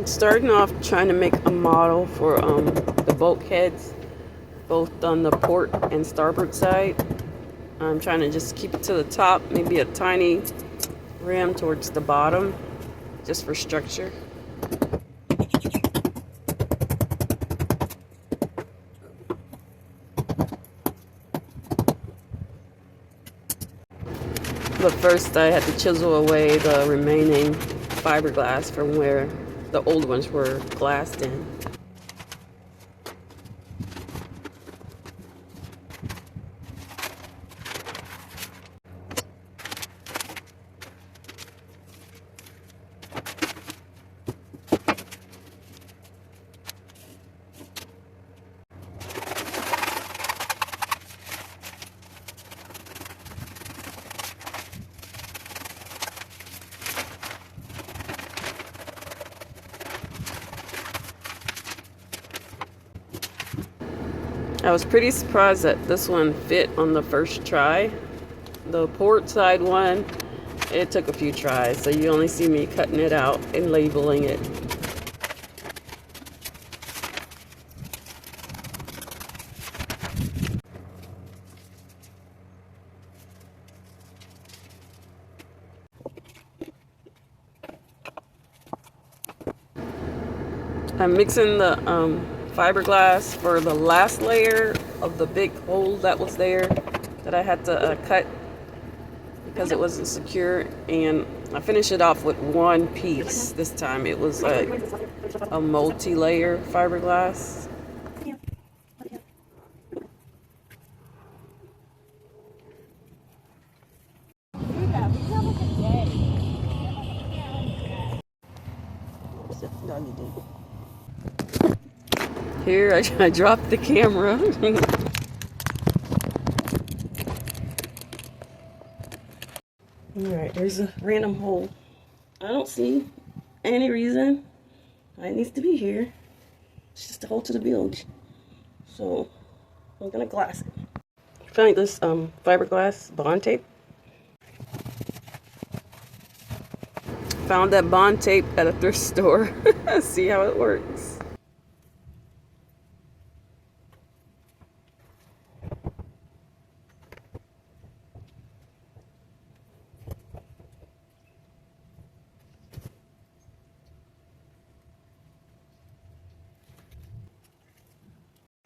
Starting off trying to make a model for the bulkheads, both on the port and starboard side. I'm trying to just keep it to the top, maybe a tiny rim towards the bottom, just for structure. But first I had to chisel away the remaining fiberglass from where the old ones were glassed in. I was pretty surprised that this one fit on the first try. The port side one, it took a few tries, so you only see me cutting it out and labeling it. I'm mixing the fiberglass for the last layer of the big hole that was there that I had to cut because it wasn't secure, and I finished it off with one piece this time. It was like a multi-layer fiberglass. Here, I dropped the camera. Alright, there's a random hole. I don't see any reason why it needs to be here. It's just a hole to the build. So, I'm gonna glass it. Found this fiberglass bond tape. Found that bond tape at a thrift store. See how it works.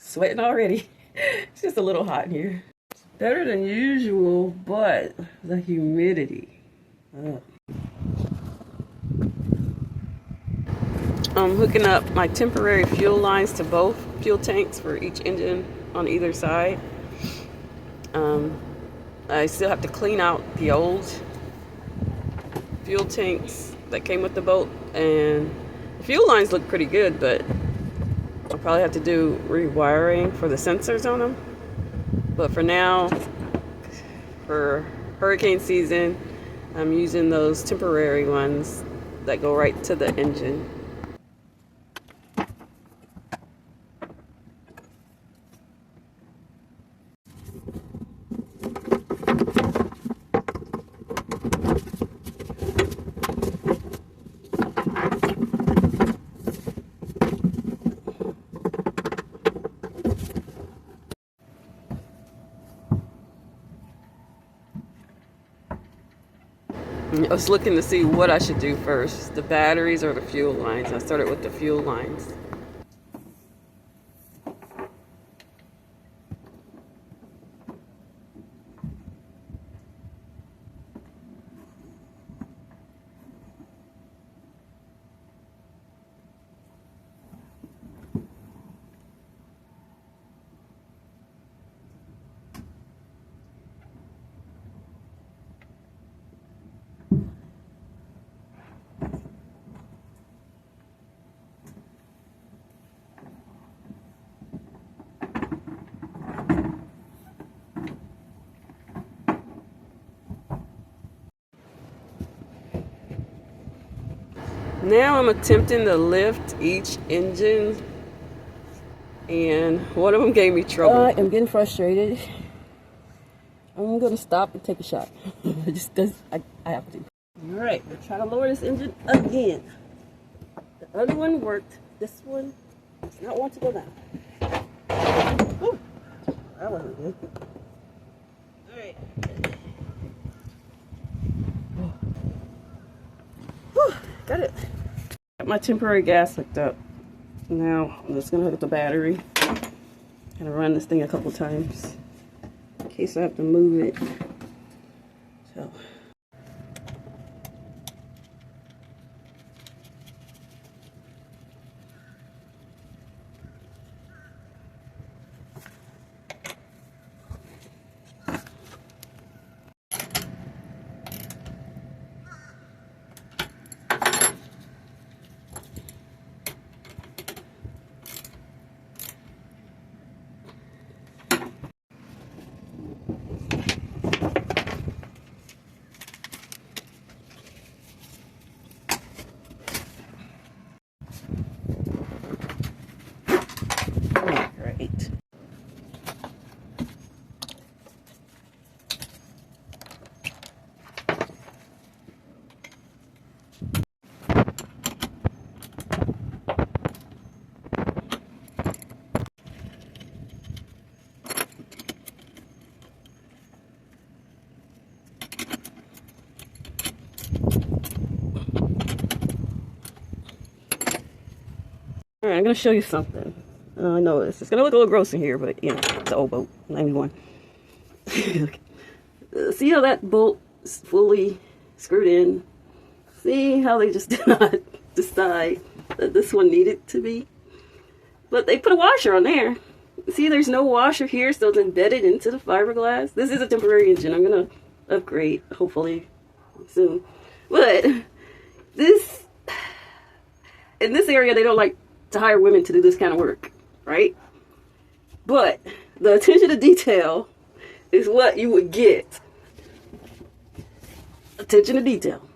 Sweating already. It's just a little hot in here. It's better than usual, but the humidity. I'm hooking up my temporary fuel lines to both fuel tanks for each engine on either side. I still have to clean out the old fuel tanks that came with the boat, and the fuel lines look pretty good, but I'll probably have to do rewiring for the sensors on them. But for now, for hurricane season, I'm using those temporary ones that go right to the engine. I was looking to see what I should do first, the batteries or the fuel lines. I started with the fuel lines. Now I'm attempting to lift each engine, and one of them gave me trouble. I am getting frustrated. I'm gonna stop and take a shot. I have to. All right, we're trying to lower this engine again. The The other one worked. This one does not want to go down. Whew. That wasn't good. Alright. Got it. Got my temporary gas hooked up. Now I'm just gonna hook up the battery. Gonna run this thing a couple times in case I have to move it. So. Alright, I'm going to show you something. I know it's going to look a little gross in here, but you know, it's an old boat, 91. See how that bolt is fully screwed in? See how they just did not decide that this one needed to be? But they put a washer on there. See, there's no washer here, so it's embedded into the fiberglass. This is a temporary engine. I'm going to upgrade, hopefully, soon. But this, in this area, they don't like to hire women to do this kind of work, right? But the attention to detail is what you would get. Attention to detail.